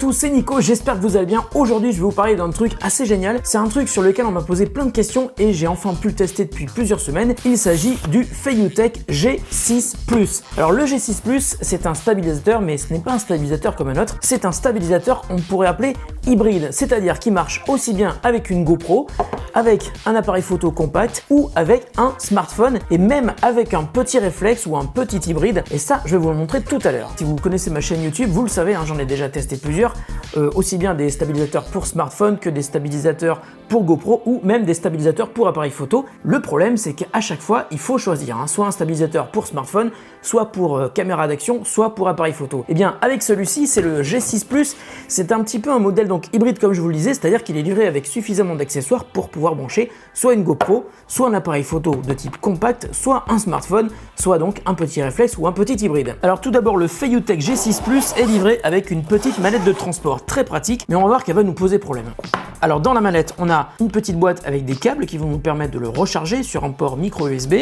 tous, c'est Nico, j'espère que vous allez bien. Aujourd'hui, je vais vous parler d'un truc assez génial. C'est un truc sur lequel on m'a posé plein de questions et j'ai enfin pu le tester depuis plusieurs semaines. Il s'agit du Feiyutech G6 Plus. Alors le G6 Plus, c'est un stabilisateur, mais ce n'est pas un stabilisateur comme un autre. C'est un stabilisateur, on pourrait appeler hybride, c'est-à-dire qui marche aussi bien avec une GoPro, avec un appareil photo compact ou avec un smartphone et même avec un petit réflexe ou un petit hybride. Et ça, je vais vous le montrer tout à l'heure. Si vous connaissez ma chaîne YouTube, vous le savez, hein, j'en ai déjà testé plusieurs, aussi bien des stabilisateurs pour smartphone que des stabilisateurs pour GoPro ou même des stabilisateurs pour appareil photo. Le problème, c'est qu'à chaque fois, il faut choisir, hein, soit un stabilisateur pour smartphone, soit pour caméra d'action, soit pour appareil photo. Et bien, avec celui-ci, c'est le G6 Plus. C'est un petit peu un modèle donc hybride comme je vous le disais, c'est-à-dire qu'il est livré avec suffisamment d'accessoires pour pouvoir brancher soit une GoPro, soit un appareil photo de type compact, soit un smartphone, soit donc un petit réflexe ou un petit hybride. Alors tout d'abord, le Feiyutech G6 Plus est livré avec une petite manette de transport très pratique, mais on va voir qu'elle va nous poser problème. Alors dans la manette, on a une petite boîte avec des câbles qui vont nous permettre de le recharger sur un port micro USB.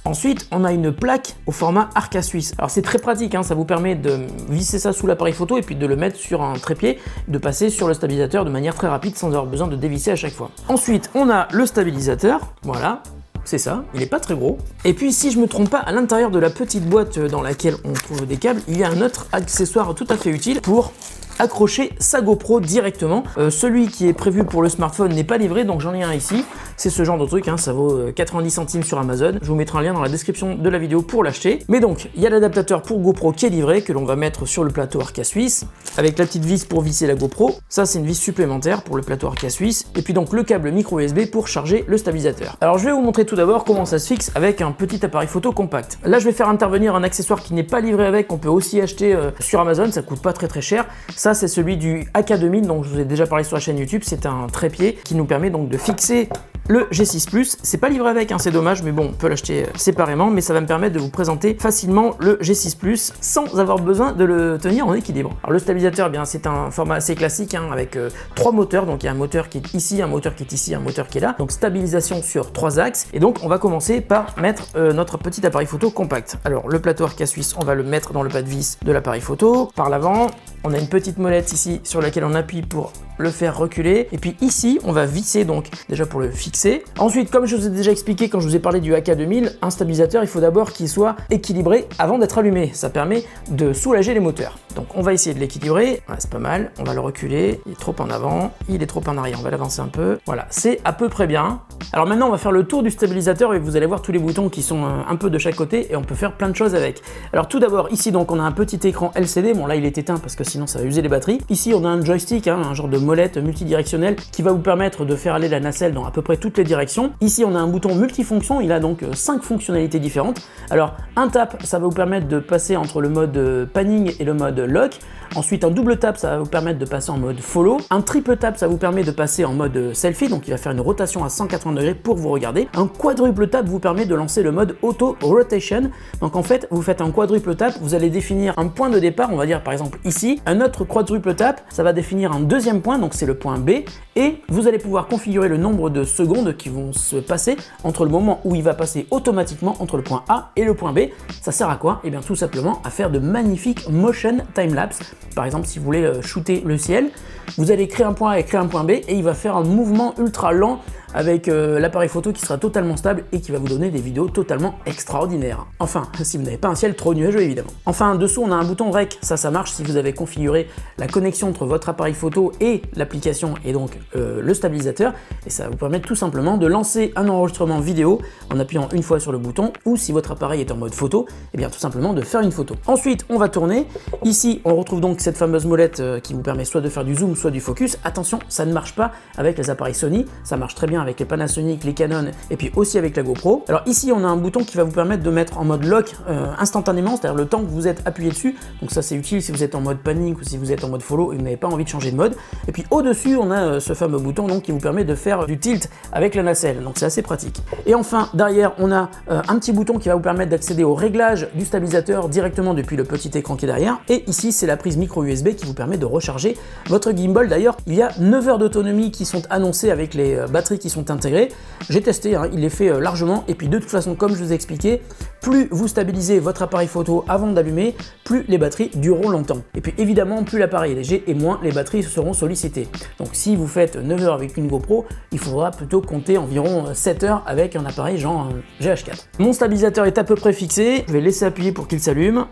Ensuite, on a une plaque au format Arca Suisse. Alors c'est très pratique, hein, ça vous permet de visser ça sous l'appareil photo et puis de le mettre sur un trépied, de passer sur le stabilisateur de manière très rapide sans avoir besoin de dévisser à chaque fois. Ensuite, on a le stabilisateur, voilà. C'est ça, il n'est pas très gros. Et puis si je me trompe pas, à l'intérieur de la petite boîte dans laquelle on trouve des câbles, il y a un autre accessoire tout à fait utile pour accrocher sa GoPro directement. Celui qui est prévu pour le smartphone n'est pas livré, donc j'en ai un ici. C'est ce genre de truc, hein, ça vaut 90 centimes sur Amazon. Je vous mettrai un lien dans la description de la vidéo pour l'acheter. Mais donc, il y a l'adaptateur pour GoPro qui est livré, que l'on va mettre sur le plateau Arca Suisse, avec la petite vis pour visser la GoPro. Ça, c'est une vis supplémentaire pour le plateau Arca Suisse. Et puis donc le câble micro USB pour charger le stabilisateur. Alors je vais vous montrer tout d'abord comment ça se fixe avec un petit appareil photo compact. Là, je vais faire intervenir un accessoire qui n'est pas livré avec, qu'on peut aussi acheter sur Amazon, ça coûte pas très cher. Ça, c'est celui du AK2000, dont je vous ai déjà parlé sur la chaîne YouTube. C'est un trépied qui nous permet donc de fixer le G6 Plus. C'est pas livré avec, hein, c'est dommage, mais bon, on peut l'acheter séparément, mais ça va me permettre de vous présenter facilement le G6 Plus sans avoir besoin de le tenir en équilibre. Alors le stabilisateur, eh bien c'est un format assez classique, hein, avec 3 moteurs, donc il y a un moteur qui est ici, un moteur qui est ici, un moteur qui est là, donc stabilisation sur 3 axes. Et donc on va commencer par mettre notre petit appareil photo compact. Alors le plateau Arca Suisse, on va le mettre dans le pas de vis de l'appareil photo. Par l'avant, on a une petite molette ici sur laquelle on appuie pour le faire reculer. Et puis ici, on va visser donc déjà pour le fixer. Ensuite, comme je vous ai déjà expliqué quand je vous ai parlé du AK2000, un stabilisateur, il faut d'abord qu'il soit équilibré avant d'être allumé. Ça permet de soulager les moteurs. Donc on va essayer de l'équilibrer. Voilà, c'est pas mal. On va le reculer. Il est trop en avant, il est trop en arrière. On va l'avancer un peu. Voilà, c'est à peu près bien. Alors maintenant, on va faire le tour du stabilisateur et vous allez voir tous les boutons qui sont un peu de chaque côté et on peut faire plein de choses avec. Alors tout d'abord, ici donc on a un petit écran LCD. Bon là, il est éteint parce que sinon ça va user les batteries. Ici, on a un joystick, hein, un genre de molette multidirectionnelle qui va vous permettre de faire aller la nacelle dans à peu près toutes les directions. Ici, on a un bouton multifonction. Il a donc 5 fonctionnalités différentes. Alors un tap, ça va vous permettre de passer entre le mode panning et le mode lock. Ensuite, un double tap, ça va vous permettre de passer en mode follow. Un triple tap, ça vous permet de passer en mode selfie, donc il va faire une rotation à 180 degrés pour vous regarder. Un quadruple tap vous permet de lancer le mode auto rotation. Donc en fait, vous faites un quadruple tap, vous allez définir un point de départ, on va dire par exemple ici. Un autre quadruple tap, ça va définir un deuxième point, donc c'est le point B. Et vous allez pouvoir configurer le nombre de secondes qui vont se passer entre le moment où il va passer automatiquement entre le point A et le point B. Ça sert à quoi? Et bien tout simplement à faire de magnifiques motion time-lapse. Par exemple, si vous voulez shooter le ciel, vous allez créer un point A et créer un point B et il va faire un mouvement ultra lent avec l'appareil photo qui sera totalement stable et qui va vous donner des vidéos totalement extraordinaires. Enfin, si vous n'avez pas un ciel trop nuageux évidemment. Enfin, dessous on a un bouton REC, ça marche si vous avez configuré la connexion entre votre appareil photo et l'application et donc le stabilisateur, et ça va vous permettre tout simplement de lancer un enregistrement vidéo en appuyant une fois sur le bouton, ou si votre appareil est en mode photo, et bien tout simplement de faire une photo. Ensuite, on va tourner. Ici, on retrouve donc cette fameuse molette qui vous permet soit de faire du zoom, soit du focus. Attention, ça ne marche pas avec les appareils Sony, ça marche très bien avec les Panasonic, les Canon et puis aussi avec la GoPro. Alors ici on a un bouton qui va vous permettre de mettre en mode lock instantanément, c'est-à-dire le temps que vous êtes appuyé dessus. Donc ça c'est utile si vous êtes en mode panique ou si vous êtes en mode follow et vous n'avez pas envie de changer de mode. Et puis au-dessus on a ce fameux bouton donc qui vous permet de faire du tilt avec la nacelle, donc c'est assez pratique. Et enfin derrière on a un petit bouton qui va vous permettre d'accéder au réglage du stabilisateur directement depuis le petit écran qui est derrière. Et ici c'est la prise micro USB qui vous permet de recharger votre gimbal. D'ailleurs il y a 9 heures d'autonomie qui sont annoncées avec les batteries qui sont sont intégrés. J'ai testé, hein, il les fait largement. Et puis de toute façon, comme je vous ai expliqué, plus vous stabilisez votre appareil photo avant d'allumer, plus les batteries dureront longtemps. Et puis évidemment, plus l'appareil est léger et moins les batteries seront sollicitées. Donc si vous faites 9 heures avec une GoPro, il faudra plutôt compter environ 7 heures avec un appareil genre GH4. Mon stabilisateur est à peu près fixé. Je vais laisser appuyer pour qu'il s'allume.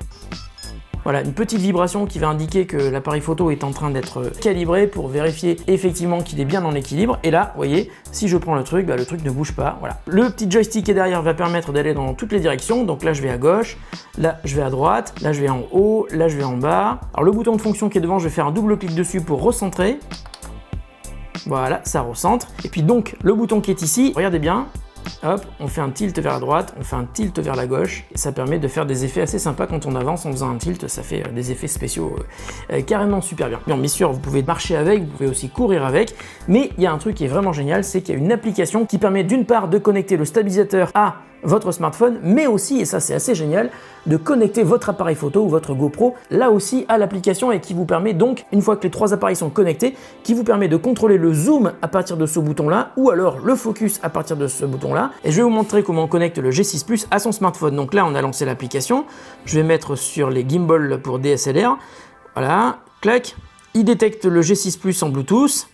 Voilà, une petite vibration qui va indiquer que l'appareil photo est en train d'être calibré pour vérifier effectivement qu'il est bien en équilibre. Et là, vous voyez, si je prends le truc ne bouge pas. Voilà. Le petit joystick qui est derrière va permettre d'aller dans toutes les directions. Donc là, je vais à gauche, là, je vais à droite, là, je vais en haut, là, je vais en bas. Alors le bouton de fonction qui est devant, je vais faire un double clic dessus pour recentrer. Voilà, ça recentre. Et puis donc, le bouton qui est ici, regardez bien. Hop, on fait un tilt vers la droite, on fait un tilt vers la gauche, et ça permet de faire des effets assez sympas quand on avance en faisant un tilt, ça fait des effets spéciaux carrément super bien. Bien sûr, vous pouvez marcher avec, vous pouvez aussi courir avec, mais il y a un truc qui est vraiment génial, c'est qu'il y a une application qui permet d'une part de connecter le stabilisateur à votre smartphone, mais aussi, et ça c'est assez génial, de connecter votre appareil photo ou votre GoPro là aussi à l'application et qui vous permet donc, une fois que les trois appareils sont connectés, qui vous permet de contrôler le zoom à partir de ce bouton-là ou alors le focus à partir de ce bouton-là. Et je vais vous montrer comment on connecte le G6 Plus à son smartphone. Donc là, on a lancé l'application. Je vais mettre sur les gimbals pour DSLR. Voilà, clac. Il détecte le G6 Plus en Bluetooth.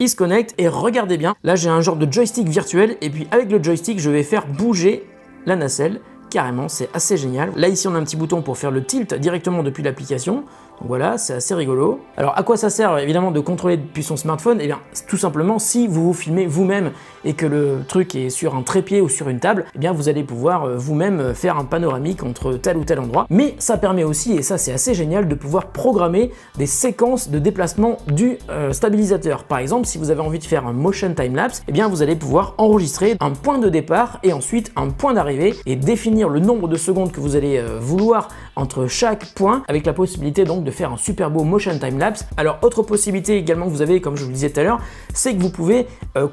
Il se connecte et regardez bien, là j'ai un genre de joystick virtuel et puis avec le joystick je vais faire bouger la nacelle, carrément c'est assez génial. Là ici on a un petit bouton pour faire le tilt directement depuis l'application, donc voilà c'est assez rigolo. Alors à quoi ça sert évidemment de contrôler depuis son smartphone? Eh bien tout simplement si vous vous filmez vous-même et que le truc est sur un trépied ou sur une table, eh bien vous allez pouvoir vous-même faire un panoramique entre tel ou tel endroit. Mais ça permet aussi, et ça c'est assez génial, de pouvoir programmer des séquences de déplacement du stabilisateur. Par exemple, si vous avez envie de faire un motion time-lapse, eh bien vous allez pouvoir enregistrer un point de départ et ensuite un point d'arrivée et définir le nombre de secondes que vous allez vouloir entre chaque point, avec la possibilité donc de faire un super beau motion time-lapse. Alors autre possibilité également que vous avez, comme je vous le disais tout à l'heure, c'est que vous pouvez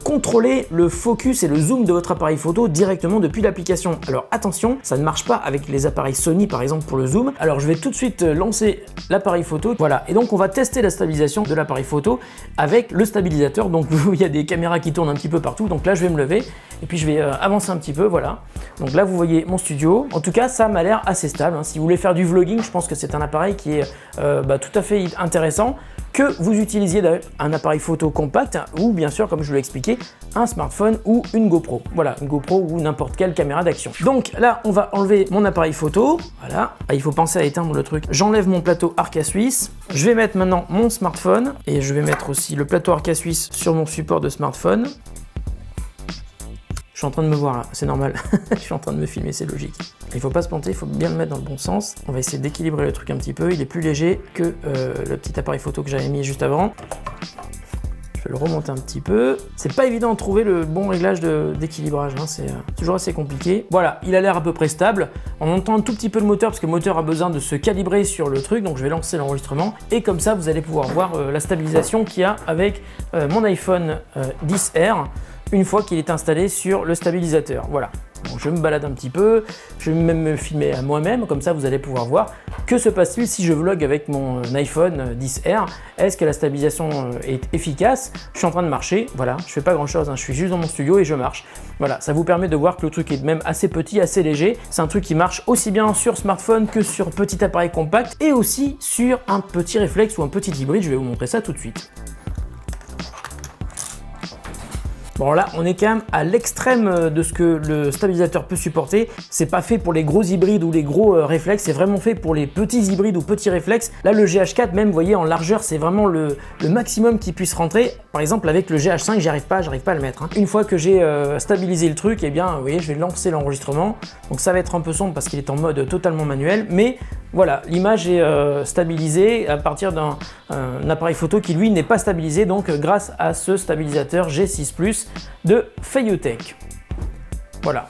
contrôler le focus et le zoom de votre appareil photo directement depuis l'application. Alors attention, ça ne marche pas avec les appareils Sony par exemple pour le zoom. Alors je vais tout de suite lancer l'appareil photo. Voilà, et donc on va tester la stabilisation de l'appareil photo avec le stabilisateur. Donc il y a des caméras qui tournent un petit peu partout. Donc là je vais me lever et puis je vais avancer un petit peu, voilà. Donc là vous voyez mon studio. En tout cas ça m'a l'air assez stable, hein. Si vous voulez faire du vlogging, je pense que c'est un appareil qui est tout à fait intéressant. Que vous utilisiez un appareil photo compact ou bien sûr, comme je vous l'ai expliqué, un smartphone ou une GoPro. Voilà, une GoPro ou n'importe quelle caméra d'action. Donc là, on va enlever mon appareil photo. Voilà, il faut penser à éteindre le truc. J'enlève mon plateau Arca Suisse. Je vais mettre maintenant mon smartphone et je vais mettre aussi le plateau Arca Suisse sur mon support de smartphone. Je suis en train de me voir là, c'est normal. Je suis en train de me filmer, c'est logique. Il faut pas se planter, il faut bien le mettre dans le bon sens. On va essayer d'équilibrer le truc un petit peu. Il est plus léger que le petit appareil photo que j'avais mis juste avant. Je vais le remonter un petit peu. C'est pas évident de trouver le bon réglage d'équilibrage, hein. C'est toujours assez compliqué. Voilà, il a l'air à peu près stable. On entend un tout petit peu le moteur parce que le moteur a besoin de se calibrer sur le truc. Donc je vais lancer l'enregistrement et comme ça vous allez pouvoir voir la stabilisation qu'il y a avec mon iPhone XR. Une fois qu'il est installé sur le stabilisateur. Voilà. Donc je me balade un petit peu, je vais même me filmer à moi-même, comme ça vous allez pouvoir voir que se passe-t-il si je vlog avec mon iPhone XR. Est-ce que la stabilisation est efficace? Je suis en train de marcher, voilà, je fais pas grand-chose, hein. Je suis juste dans mon studio et je marche. Voilà, ça vous permet de voir que le truc est même assez petit, assez léger. C'est un truc qui marche aussi bien sur smartphone que sur petit appareil compact et aussi sur un petit réflexe ou un petit hybride. Je vais vous montrer ça tout de suite. Bon là, on est quand même à l'extrême de ce que le stabilisateur peut supporter. C'est pas fait pour les gros hybrides ou les gros réflexes, c'est vraiment fait pour les petits hybrides ou petits réflexes. Là, le GH4, même, vous voyez, en largeur, c'est vraiment le maximum qui puisse rentrer. Par exemple, avec le GH5, j'arrive pas à le mettre, hein. Une fois que j'ai stabilisé le truc, eh bien, vous voyez, je vais lancer l'enregistrement. Donc ça va être un peu sombre parce qu'il est en mode totalement manuel, mais voilà, l'image est stabilisée à partir d'un appareil photo qui, lui, n'est pas stabilisé, donc grâce à ce stabilisateur G6 Plus de Feiyutech. Voilà.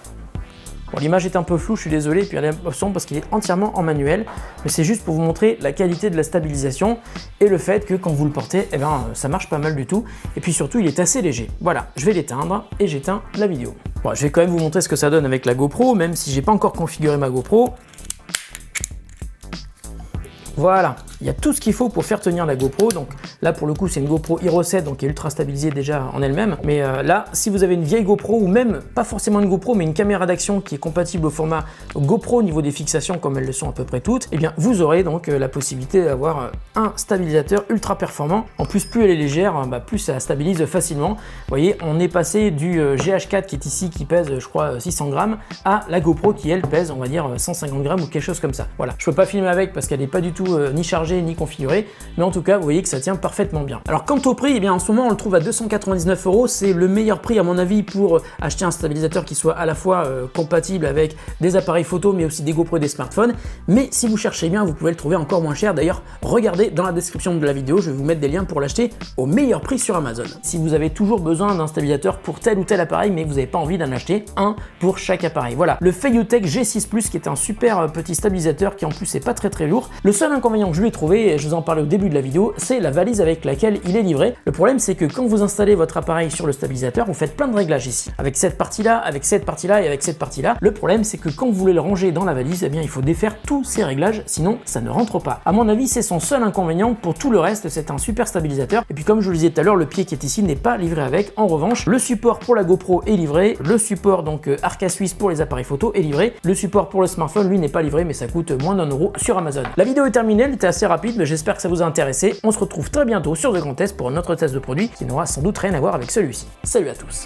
Bon, l'image est un peu floue, je suis désolé, et puis elle est sombre parce qu'il est entièrement en manuel, mais c'est juste pour vous montrer la qualité de la stabilisation et le fait que quand vous le portez, eh ben, ça marche pas mal du tout, et puis surtout il est assez léger. Voilà, je vais l'éteindre et j'éteins la vidéo. Bon, je vais quand même vous montrer ce que ça donne avec la GoPro, même si j'ai pas encore configuré ma GoPro. Voilà, il y a tout ce qu'il faut pour faire tenir la GoPro. Donc là pour le coup c'est une GoPro Hero 7, donc qui est ultra stabilisée déjà en elle-même. Mais là si vous avez une vieille GoPro ou même pas forcément une GoPro mais une caméra d'action qui est compatible au format GoPro au niveau des fixations comme elles le sont à peu près toutes, et bien vous aurez donc la possibilité d'avoir un stabilisateur ultra performant. En plus plus elle est légère, plus ça stabilise facilement. Vous voyez, on est passé du GH4 qui est ici qui pèse je crois 600 grammes à la GoPro qui elle pèse on va dire 150 grammes ou quelque chose comme ça. Voilà, je peux pas filmer avec parce qu'elle n'est pas du tout ni chargée ni configurée, mais en tout cas vous voyez que ça tient parfaitement bien. Alors quant au prix, eh bien en ce moment on le trouve à 299 €, c'est le meilleur prix à mon avis pour acheter un stabilisateur qui soit à la fois compatible avec des appareils photo mais aussi des GoPro et des smartphones. Mais si vous cherchez bien, vous pouvez le trouver encore moins cher. D'ailleurs, regardez dans la description de la vidéo, je vais vous mettre des liens pour l'acheter au meilleur prix sur Amazon. Si vous avez toujours besoin d'un stabilisateur pour tel ou tel appareil mais que vous n'avez pas envie d'en acheter un pour chaque appareil. Voilà, le Feiyutech G6 Plus qui est un super petit stabilisateur qui en plus est pas très lourd. Le seul inconvénient que je lui ai trouvé, et je vous en parlais au début de la vidéo, c'est la valise avec laquelle il est livré. Le problème c'est que quand vous installez votre appareil sur le stabilisateur, vous faites plein de réglages ici. Avec cette partie-là, avec cette partie-là et avec cette partie-là. Le problème c'est que quand vous voulez le ranger dans la valise, eh bien il faut défaire tous ces réglages, sinon ça ne rentre pas. À mon avis, c'est son seul inconvénient. Pour tout le reste, c'est un super stabilisateur. Et puis comme je vous le disais tout à l'heure, le pied qui est ici n'est pas livré avec. En revanche, le support pour la GoPro est livré, le support donc Arca Suisse pour les appareils photo est livré, le support pour le smartphone lui n'est pas livré mais ça coûte moins d'1 € sur Amazon. La vidéo est terminée, elle était assez rapide mais j'espère que ça vous a intéressé. On se retrouve très bientôt sur The Grand Test pour notre test de produit qui n'aura sans doute rien à voir avec celui-ci. Salut à tous.